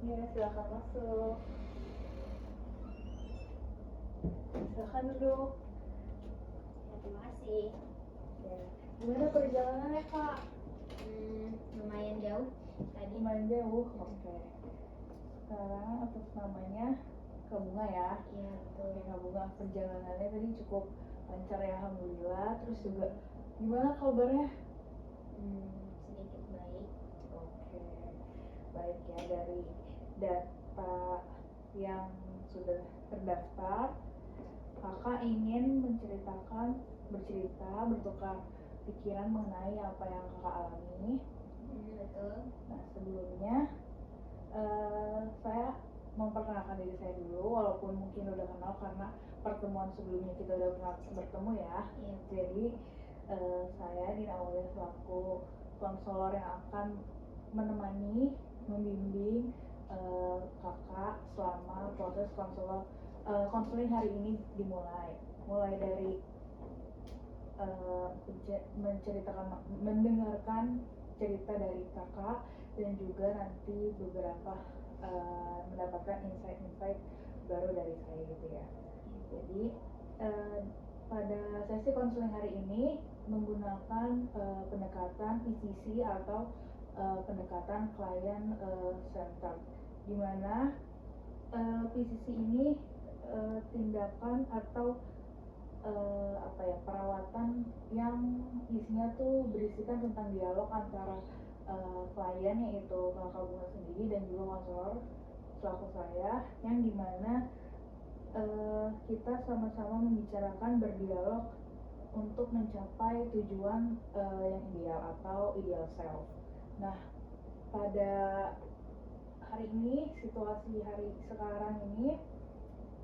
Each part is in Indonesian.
Ya, silakan masuk. Silakan duduk. Ya, terima kasih. Ya. Gimana perjalanannya, Kak? Lumayan jauh tadi. Lumayan jauh. Oke. Sekarang atas namanya Kak Bunga ya. Iya, betul. Oke, Kak Bunga, perjalanannya tadi cukup lancar ya, alhamdulillah. Terus juga gimana kabarnya? Sedikit baik. Oke, baik ya. Dari data yang sudah terdaftar, kakak ingin bercerita, bertukar pikiran mengenai apa yang kakak alami. Betul. Nah, sebelumnya saya memperkenalkan diri saya dulu, walaupun mungkin udah kenal karena pertemuan sebelumnya kita udah pernah bertemu ya. Iya. Jadi saya Dina Aulia selaku konselor yang akan menemani, membimbing kakak selama proses konseling hari ini dimulai. Mulai dari mendengarkan cerita dari kakak dan juga nanti beberapa mendapatkan insight-insight baru dari saya gitu ya. Jadi pada sesi konseling hari ini menggunakan pendekatan PCC atau pendekatan client center, di mana PCC ini tindakan atau perawatan yang isinya tuh berisikan tentang dialog antara klien, yaitu Kakak Bunga sendiri, dan juga konselor selaku saya, yang dimana kita sama-sama membicarakan, berdialog untuk mencapai tujuan yang ideal atau ideal self. Nah, pada hari ini, situasi hari sekarang ini,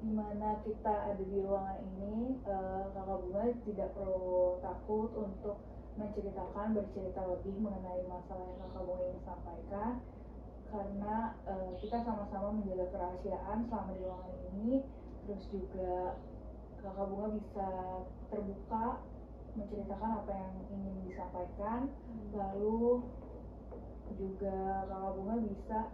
dimana kita ada di ruangan ini, Kakak Bunga tidak perlu takut untuk bercerita lebih mengenai masalah yang Kakak Bunga ingin sampaikan, karena kita sama-sama menjaga kerahasiaan selama di ruangan ini. Terus juga Kakak Bunga bisa terbuka menceritakan apa yang ingin disampaikan, lalu juga Kakak Bunga bisa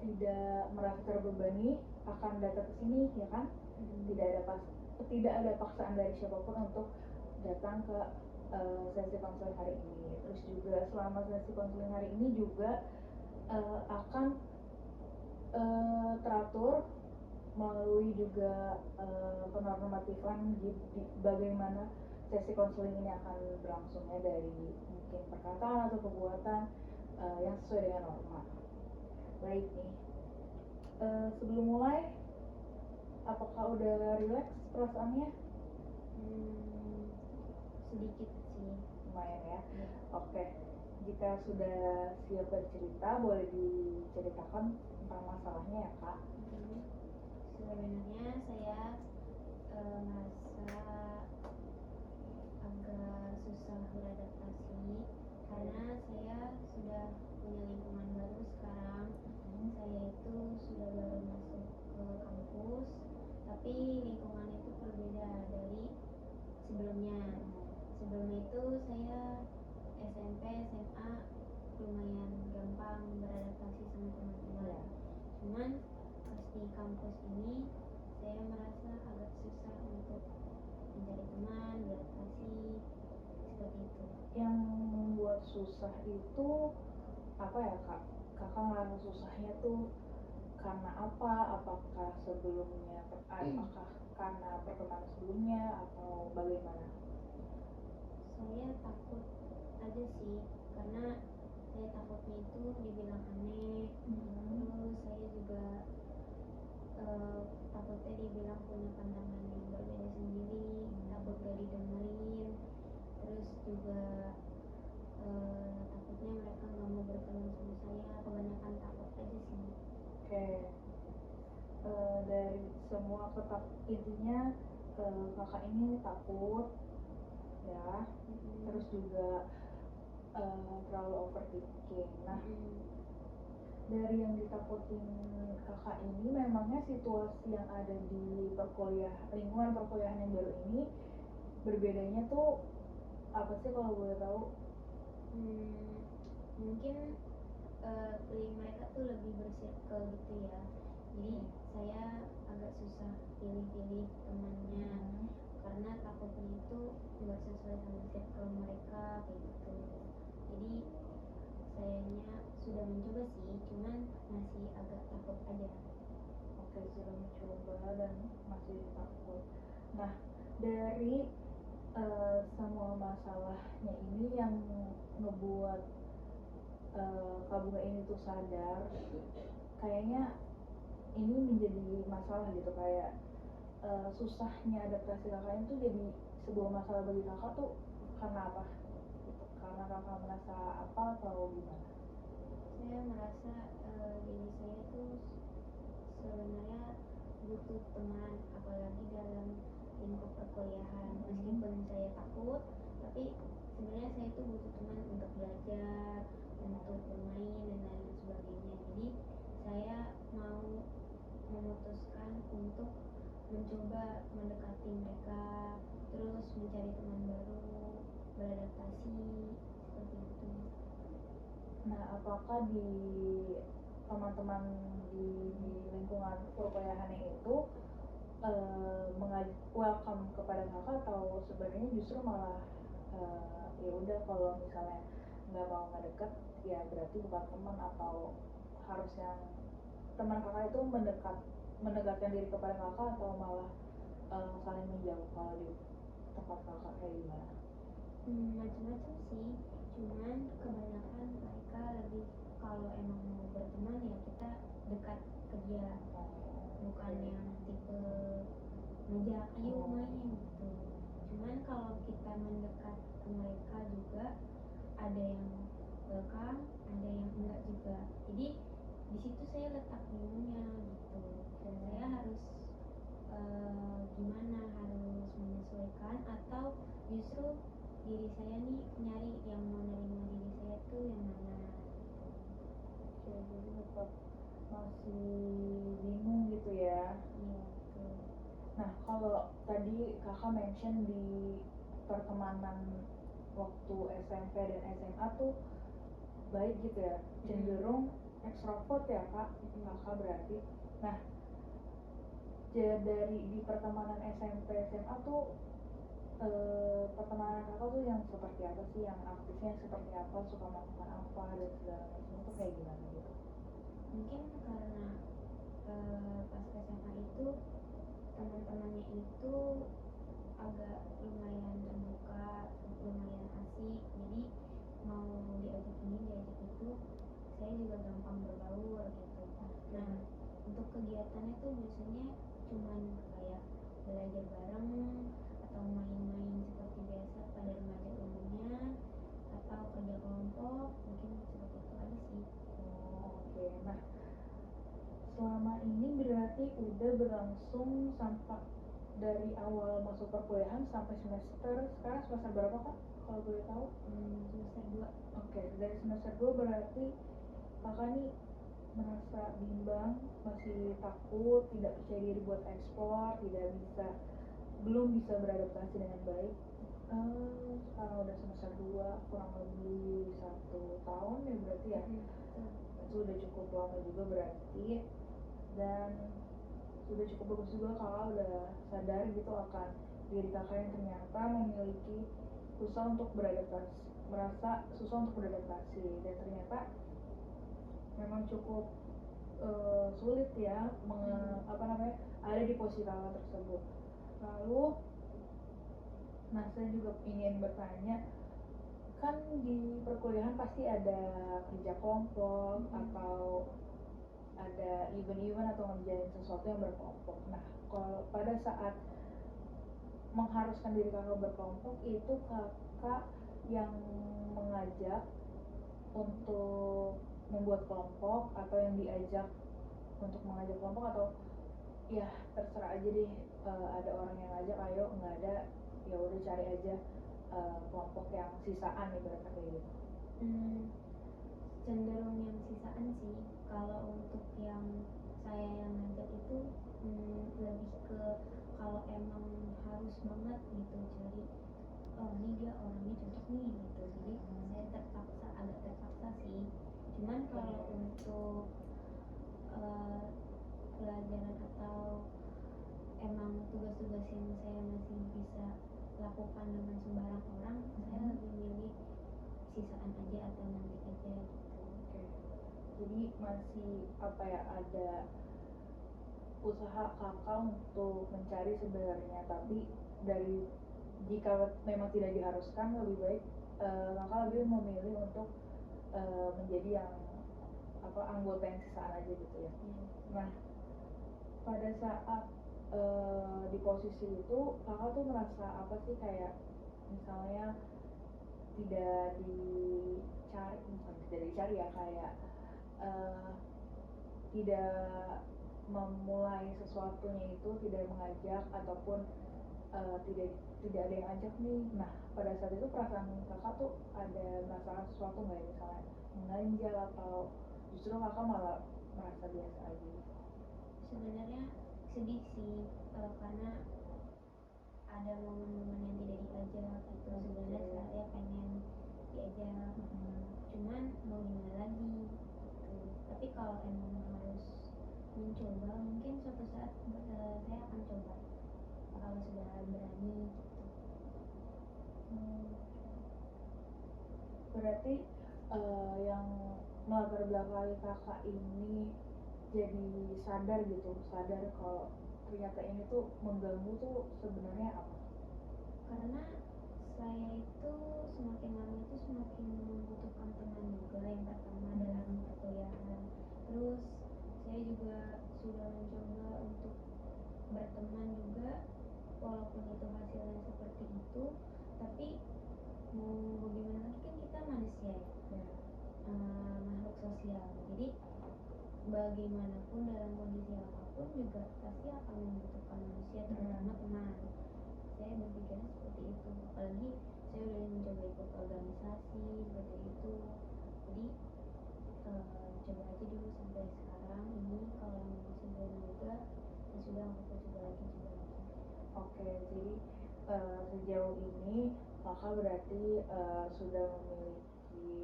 tidak merasa terbebani akan datang ke sini, ya kan? Tidak ada paksaan dari siapapun untuk datang ke sesi konseling hari ini. Terus juga selama sesi konseling hari ini juga akan teratur melalui juga penormatifan bagaimana sesi konseling ini akan berlangsungnya, dari mungkin perkataan atau perbuatan yang sesuai dengan norma. Baik nih, sebelum mulai, apakah udah rileks perasaannya? Sedikit sih. Lumayan ya. Oke, jika sudah siap bercerita, boleh diceritakan tentang masalahnya ya, Kak. Sebenarnya saya merasa agak susah beradaptasi karena saya sudah punya lingkungan baru sekarang. Saya itu sudah baru masuk ke kampus, tapi lingkungan itu berbeda dari sebelumnya. Sebelumnya itu saya SMP, SMA lumayan gampang beradaptasi sama teman-teman. Cuman pas di kampus ini saya merasa agak susah untuk mencari teman, beradaptasi, seperti itu. Yang membuat susah itu apa ya, Kak? Kakak ngerasa susahnya tuh karena apa? Apakah karena pertemanan sebelumnya atau bagaimana? Saya takut aja sih, karena saya takutnya itu dibilang aneh. Terus saya juga takutnya dibilang punya pandangan yang berbeda sendiri, takut gak didengerin. Terus juga takutnya mereka gak mau berteman sama saya. Kebanyakan takut aja sih. Oke. Dari semua intinya kakak ini takut ya, terus juga terlalu overthinking. Nah, dari yang ditakutin kakak ini, memangnya situasi yang ada di lingkungan perkuliahan yang baru ini berbedanya tuh apa sih, kalau boleh tahu? mungkin feeling mereka tuh lebih bersirkel gitu ya, jadi saya agak susah pilih-pilih temannya karena takutnya itu nggak sesuai sama circle mereka kayak gitu. Jadi sayanya sudah mencoba sih, cuman masih agak takut aja. Oke, sudah mencoba dan masih takut. Nah, dari semua masalahnya ini yang ngebuat Kak Bunga ini tuh sadar kayaknya ini menjadi masalah gitu, kayak susahnya adaptasi kakaknya tuh jadi sebuah masalah bagi kakak tuh karena apa? Gitu. Karena kakak merasa apa atau gimana? Saya merasa diri saya tuh sebenarnya butuh teman, apalagi dalam lingkup perkuliahan. Meskipun saya takut, tapi sebenarnya saya tuh butuh teman untuk belajar, untuk bermain dan lain sebagainya. Jadi saya mau memutuskan untuk mencoba mendekati mereka, terus mencari teman baru, beradaptasi seperti itu. Nah, apakah di teman-teman di lingkungan perkuliahannya itu welcome kepada kakak, atau sebenarnya justru malah ya udah kalau misalnya nggak mau ngedekat ya berarti bukan teman, atau harus yang teman kakak itu mendekatkan diri kepada kakak, atau malah saling menjauh kalau di tempat kakak kayak gimana? Macam-macam sih, cuman kebanyakan mereka lebih kalau emang mau berteman ya kita dekat ke dia, bukan yang tipe ngajak ayo main gitu. Cuman kalau kita mendekat ke mereka juga ada yang welcome, ada yang enggak juga. Jadi di situ saya letak bingungnya gitu, dan saya harus gimana, harus menyesuaikan atau justru diri saya nih nyari yang mau nerima diri saya tuh yang mana. Oke, jadi tetap masih bingung gitu ya. Iya betul. Nah, kalau tadi kakak mention di pertemanan waktu SMP dan SMA tuh baik gitu ya, cenderung ekstrovert ya kak, kakak berarti. Nah, dari di pertemanan SMP SMA tuh pertemanan kakak tuh yang seperti apa sih, yang aktifnya seperti apa, suka melakukan apa dan segala macam itu kayak gimana gitu? Mungkin karena pas SMA itu teman-temannya itu agak lumayan terbuka, lumayan asik, jadi mau diajak ini diajak itu saya juga gampang berbaur gitu. Nah untuk kegiatannya tuh biasanya cuman kayak belajar bareng atau main-main seperti biasa pada remaja umumnya, atau kerja kelompok, mungkin seperti itu aja sih. Oke. Nah, selama ini berarti udah berlangsung sampai dari awal masuk perkuliahan sampai sekarang semester berapa kak kalau boleh tahu? Semester 2. Oke, dari semester 2 berarti kakak nih merasa bimbang, masih takut, tidak percaya diri buat eksplor, belum bisa beradaptasi dengan baik. Sekarang udah semester 2, kurang lebih 1 tahun ya berarti ya. Itu udah cukup lama juga berarti, dan sudah cukup bagus juga kakak udah sadar gitu akan diri kakak yang ternyata memiliki merasa susah untuk beradaptasi, dan ternyata memang cukup sulit ya ada di posisi kakak tersebut. Lalu, nah saya juga ingin bertanya, kan di perkuliahan pasti ada kerja kelompok atau ada event-event atau ngerjain sesuatu yang berkelompok. Nah, kalau pada saat mengharuskan diri kakak berkelompok itu kakak yang mengajak untuk membuat kelompok, atau yang diajak untuk mengajak kelompok, atau ya terserah aja deh, ada orang yang ngajak ayo, nggak ada ya udah cari aja kelompok yang sisaan ibaratnya kayak gitu? Cenderung yang sisaan sih. Kalau untuk yang saya yang ngajak itu lebih ke kalau emang harus banget gitu cari oh ini dia orangnya cocok nih gitu, jadi saya agak terpaksa sih. Cuman kalau untuk pelajaran atau emang tugas-tugas yang saya masih bisa lakukan dengan sembarang orang, saya lebih milih sisaan aja atau nanti aja gitu. Jadi masih ada usaha kakak untuk mencari sebenarnya, tapi dari jika memang tidak diharuskan lebih baik kakak lebih memilih untuk menjadi yang anggota yang sisaan aja gitu ya. Nah, pada saat di posisi itu kakak tuh merasa apa sih, kayak misalnya tidak dicari, bukan tidak dicari ya, kayak tidak memulai sesuatunya itu, tidak mengajak ataupun tidak ada yang ajak nih. Nah, pada saat itu perasaan kakak tuh ada merasakan sesuatu nggak ya, misalnya mengganjal atau justru kakak malah merasa biasa aja? Sebenarnya sedih sih, karena ada momen-momen yang tidak diajak gitu. Sebenarnya saya pengen diajak, cuman mau gimana lagi gitu. Tapi kalau emang harus mencoba, mungkin suatu saat saya akan coba kalau sudah berani gitu. Berarti yang melatar belakangi kakak ini jadi sadar kalau ternyata ini tuh mengganggu tuh sebenarnya apa? Karena saya itu semakin lama itu semakin membutuhkan teman juga, yang pertama dalam perkuliahan. Terus saya juga sudah mencoba untuk berteman juga, walaupun itu hasilnya seperti itu, tapi mau bagaimana lagi, kan kita manusia ya, makhluk sosial. Jadi bagaimanapun dalam kondisi apapun juga pasti akan membutuhkan manusia, terutama teman. Saya berpikirnya seperti itu, apalagi saya udah mencoba ikut organisasi seperti itu. Jadi coba aja dulu sampai sekarang ini, kalau masih belum juga ya sudah, aku coba lagi. Oke, jadi sejauh ini kakak berarti sudah memiliki,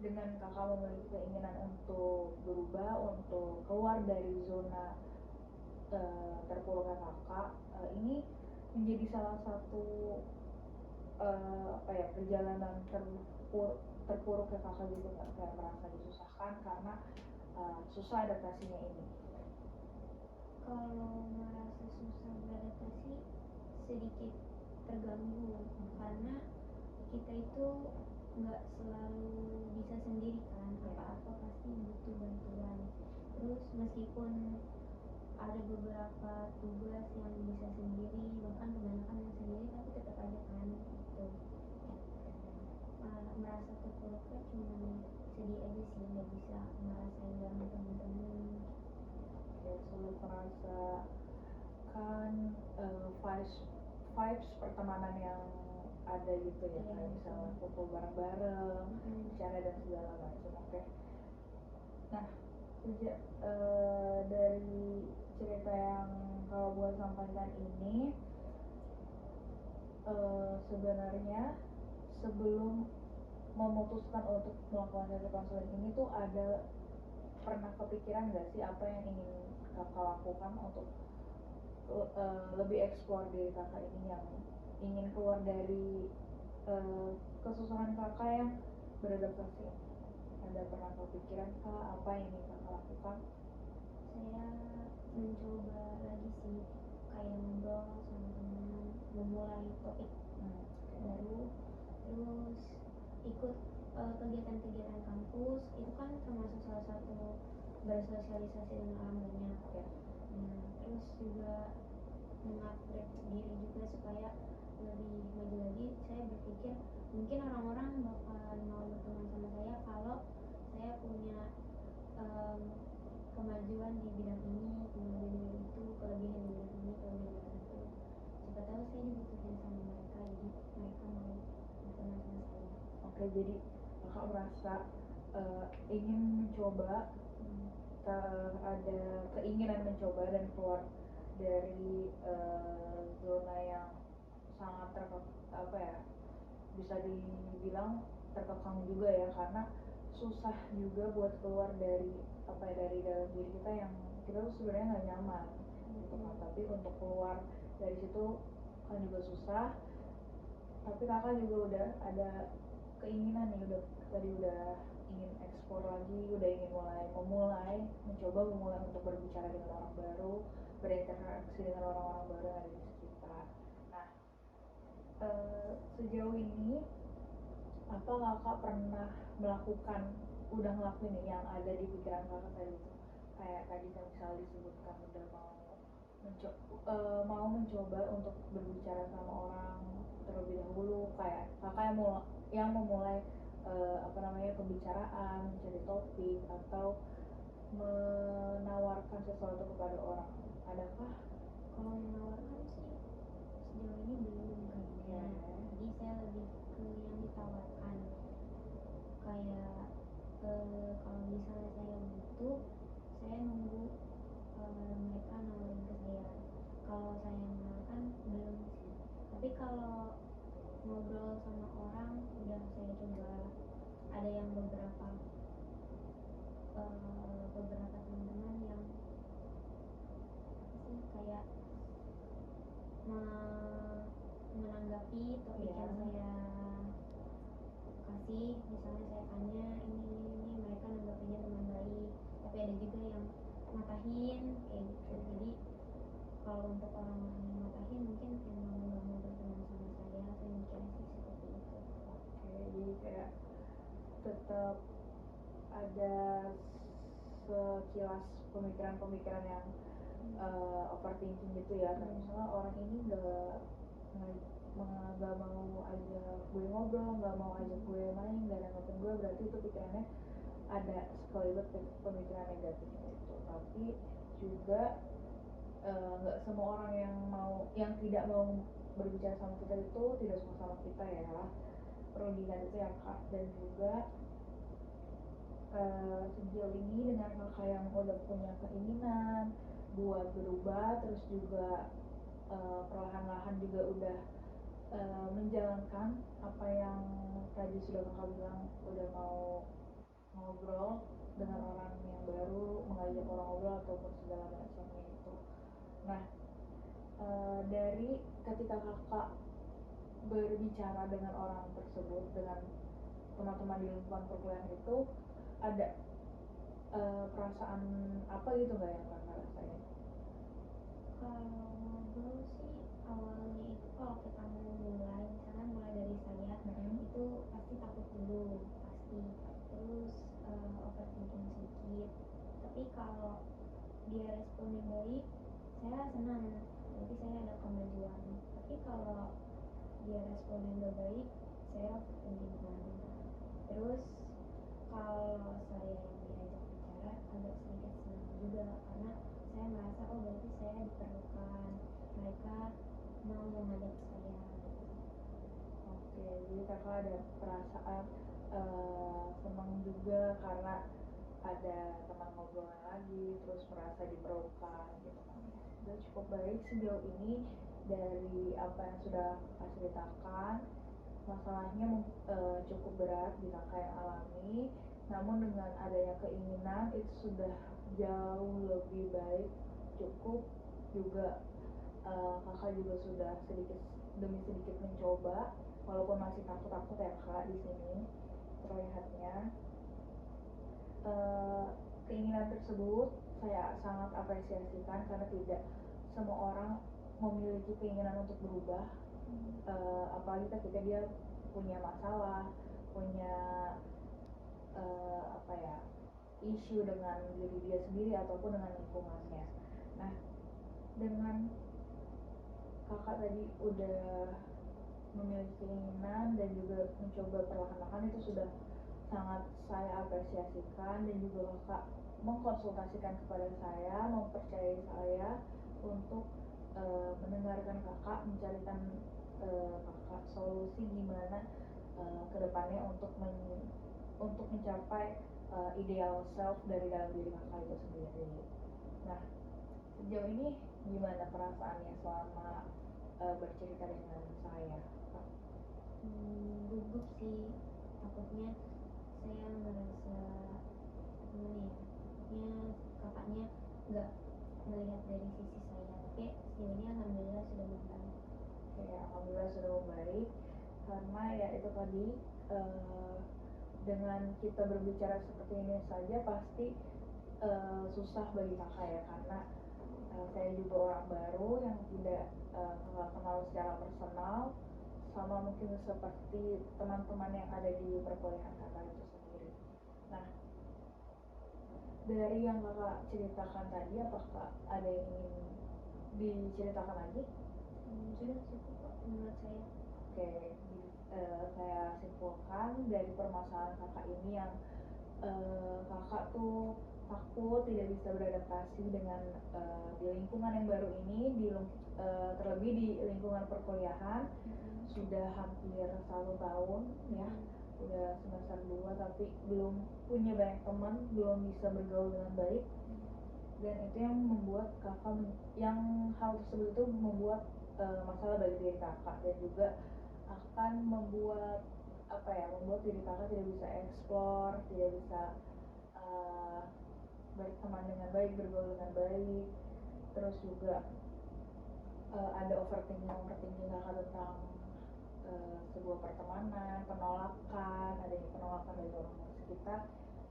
dengan kakak memiliki keinginan untuk berubah, untuk keluar dari zona terpuruknya kakak, ini menjadi salah satu perjalanan terpuruknya kakak gitu nggak, kayak merasa disusahkan karena susah adaptasinya ini? Kalau merasa susah beradaptasi, sedikit terganggu, karena kita itu nggak selalu bisa sendiri kan, apa-apa pasti butuh bantuan. Terus meskipun ada beberapa tugas yang bisa sendiri, bahkan kebanyakan yang sendiri, tapi tetap aja kan gitu. Merasa terpuruknya cuma sedih aja sih, nggak bisa ngerasain bareng temen-temen. Sulit merasa kan vibes pertemanan yang ada gitu ya, kayak misalnya kumpul bareng-bareng, bercanda dan segala macam. Oke. Nah, sejak dari cerita yang kalau buat sampaikan ini, sebenarnya sebelum memutuskan untuk melakukan sesi konseling ini tuh ada pernah kepikiran nggak sih apa yang ingin kakak lakukan untuk lebih eksplor diri kakak ini, yang ingin keluar dari kesusahan kakak yang beradaptasi? Ada pernah kepikiran kak apa yang ingin kakak lakukan? Saya mencoba lagi sih, kayak ngobrol sama teman, memulai topik baru, terus ikut kegiatan-kegiatan kampus. Itu kan termasuk salah satu bersosialisasi dengan orang banyak ya. Terus juga mengupgrade diri juga supaya lebih maju lagi. Saya berpikir mungkin orang-orang bakal mau berteman sama saya kalau saya punya kemajuan di bidang ini, kemajuan di bidang itu, kelebihan di bidang ini, kelebihan di bidang itu. Siapa tahu saya dibutuhin sama mereka, jadi mereka mau berteman sama saya. Oke, jadi kakak merasa ingin mencoba, ada keinginan mencoba dan keluar dari zona yang sangat bisa dibilang terkekang juga ya, karena susah juga buat keluar dari dari dalam diri kita yang kita tuh sebenarnya nggak nyaman gitu kan. Tapi untuk keluar dari situ kan juga susah. Tapi kakak juga udah ada keinginan nih, udah ingin eksplor lagi, udah ingin mencoba memulai untuk berbicara dengan orang baru, berinteraksi dengan orang-orang baru yang ada di sekitar. Nah, sejauh ini apa kakak pernah udah ngelakuin nih yang ada di pikiran kakak tadi itu, kayak tadi kan misalnya disebutkan udah mau mencoba untuk berbicara sama orang terlebih dahulu, kayak kakak yang memulai pembicaraan, mencari topik atau menawarkan sesuatu kepada orang, adakah? Kalau menawarkan sih sejauh ini belum kayaknya. Jadi saya lebih ke yang ditawarkan. Kayak kalau misalnya saya butuh, saya nunggu mereka nawarin ke saya. Kalau saya menawarkan belum sih. Tapi kalau ngobrol sama orang udah saya coba. Ada yang beberapa teman-teman yang sih kayak menanggapi topik yang saya kasih. Misalnya saya tanya ini mereka nanggapinya dengan baik, tapi ada juga yang matahin kayak gitu. Jadi kalau untuk orang-orang yang matahin mungkin emang nggak mau berteman sama saya mikirnya sih seperti itu. Oke, jadi kayak tetap ada sekilas pemikiran-pemikiran yang overthinking gitu ya, kayak misalnya orang ini nggak mau ajak gue ngobrol, nggak mau ajak gue main, nggak nanggepin gue, berarti itu pikirannya ada sekaligus pemikiran negatifnya itu. Tapi juga nggak semua orang yang tidak mau berbicara sama kita itu tidak suka sama kita ya, perlu diingat itu ya kak. Dan juga sejauh ini dengan kakak yang udah punya keinginan buat berubah, terus juga perlahan-lahan juga udah menjalankan apa yang tadi sudah kakak bilang, udah mau ngobrol dengan orang yang baru, mengajak orang ngobrol ataupun segala macamnya itu. Nah, dari ketika kakak berbicara dengan orang tersebut, dengan teman-teman di lingkungan perkuliahan itu, ada perasaan apa gitu nggak yang kakak rasain? Kalau ngobrol sih awalnya itu kalau kita mau mulai, misalnya mulai dari saya, itu pasti takut dulu, pasti. Terus overthinking sedikit. Tapi kalau dia responnya baik, saya senang, berarti saya ada kemajuan. Tapi kalau dia responnya nggak baik, saya overthinking lagi. Terus kalau saya yang diajak bicara agak sedikit senang juga, karena saya merasa berarti saya diperlukan, mereka mau mengajak saya gitu. Oke, jadi kakak ada perasaan senang juga karena ada teman ngobrol lagi, terus merasa diperlukan gitu kan. Udah cukup baik sejauh ini dari apa yang sudah kakak ceritakan. Masalahnya cukup berat di kakak yang alami, namun dengan adanya keinginan itu sudah jauh lebih baik. Cukup juga kakak juga sudah sedikit demi sedikit mencoba, walaupun masih takut-takut ya kak di sini terlihatnya. Keinginan tersebut saya sangat apresiasikan, karena tidak semua orang memiliki keinginan untuk berubah. Apalagi ketika dia punya masalah, punya isu dengan diri dia sendiri ataupun dengan lingkungannya. Nah, dengan kakak tadi udah memiliki keinginan dan juga mencoba perlahan-lahan, itu sudah sangat saya apresiasikan. Dan juga kakak mengkonsultasikan kepada saya, mempercayai saya untuk mendengarkan kakak, mencarikan kakak solusi gimana kedepannya untuk mencapai ideal self dari dalam diri kakak itu sendiri. Nah, sejauh ini gimana perasaannya selama bercerita dengan saya, Kak? Gugup sih, takutnya saya merasa gimana ya, takutnya kakaknya nggak melihat dari sisi saya, tapi sejauh ini alhamdulillah sudah membaik. Oke, alhamdulillah sudah membaik, karena ya itu tadi, dengan kita berbicara seperti ini saja pasti susah bagi kakak ya, karena saya juga orang baru yang tidak kenal secara personal, sama mungkin seperti teman-teman yang ada di perkuliahan kakak itu sendiri. Nah, dari yang kakak ceritakan tadi, apakah ada yang ingin diceritakan lagi? Sudah cukup kok menurut saya. Oke, saya simpulkan dari permasalahan kakak ini yang kakak tuh takut tidak bisa beradaptasi dengan di lingkungan yang baru ini, terlebih di lingkungan perkuliahan. Sudah hampir 1 tahun ya, udah semester 2 tapi belum punya banyak teman, belum bisa bergaul dengan baik, dan itu yang membuat kakak hal tersebut itu membuat masalah bagi diri kakak, dan juga akan membuat membuat diri kakak tidak bisa explore, tidak bisa berteman dengan baik, bergaul dengan baik. Terus juga ada overthinking kakak tentang sebuah pertemanan, penolakan, adanya penolakan dari orang sekitar,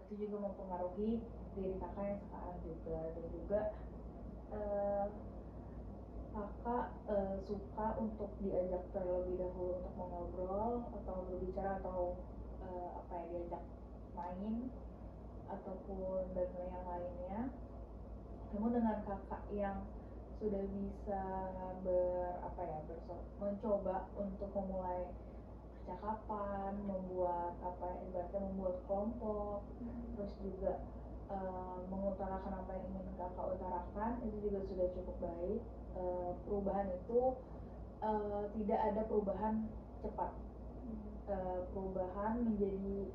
itu juga mempengaruhi diri kakak yang sekarang juga. Dan juga kakak suka untuk diajak terlebih dahulu untuk mengobrol atau berbicara, atau diajak main ataupun dan yang lainnya. Namun dengan kakak yang sudah bisa mencoba untuk memulai percakapan, ibaratnya membuat kelompok, terus juga mengutarakan apa yang ingin kakak utarakan, itu juga sudah cukup baik. Perubahan itu tidak ada perubahan cepat. Perubahan menjadi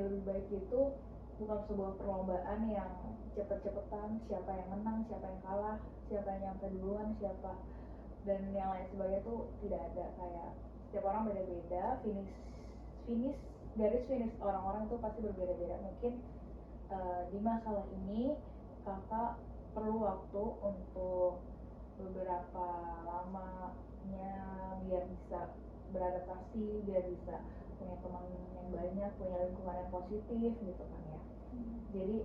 lebih baik itu bukan sebuah perlombaan yang cepet-cepetan, siapa yang menang, siapa yang kalah, siapa yang nyampe duluan, siapa dan yang lain sebagainya, itu tidak ada. Kayak setiap orang beda-beda, garis finish orang-orang itu pasti berbeda-beda. Mungkin di masalah ini kakak perlu waktu untuk beberapa lamanya biar bisa beradaptasi, biar bisa punya teman yang banyak, punya lingkungan yang positif gitu kan ya. Jadi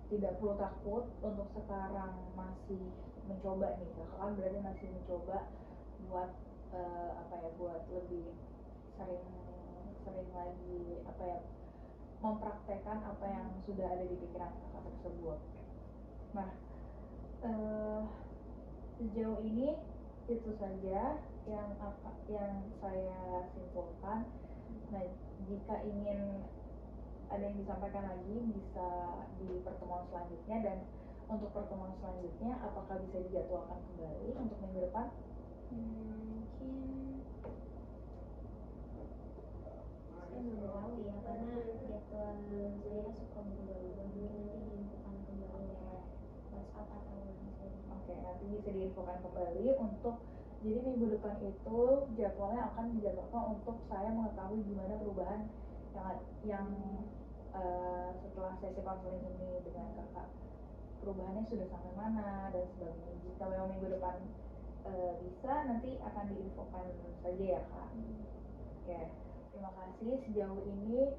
tidak perlu takut untuk sekarang, masih mencoba nih, kakak kan berarti masih mencoba buat buat lebih sering lagi mempraktekkan apa yang sudah ada di pikiran kakak tersebut. Nah, sejauh ini itu saja yang saya simpulkan. Nah, jika ingin ada yang disampaikan lagi, bisa di pertemuan selanjutnya. Dan untuk pertemuan selanjutnya, apakah bisa dijadwalkan kembali untuk minggu depan? Mungkin saya belum tahu ya, karena jadwal saya suka berubah-ubah. Mungkin nanti diinfokan kembali lewat WhatsApp atau line saya. Oke, nanti bisa diinfokan kembali. Jadi minggu depan itu jadwalnya akan dijadwalkan untuk saya mengetahui gimana perubahan yang setelah sesi konseling ini dengan kakak, perubahannya sudah sampai mana dan sebagainya. Jika memang minggu depan bisa, nanti akan diinfokan saja ya kak. Oke, terima kasih. Sejauh ini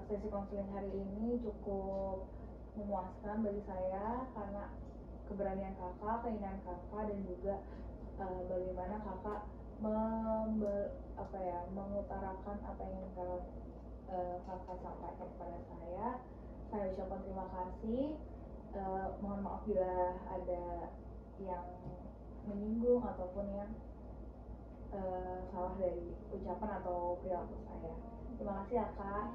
sesi konseling hari ini cukup memuaskan bagi saya, karena keberanian kakak, keinginan kakak, dan juga bagaimana kakak mengutarakan apa yang kakak sampaikan kepada saya. Saya ucapkan terima kasih. Mohon maaf bila ada yang menyinggung ataupun yang salah dari ucapan atau perilaku saya. Terima kasih ya kak.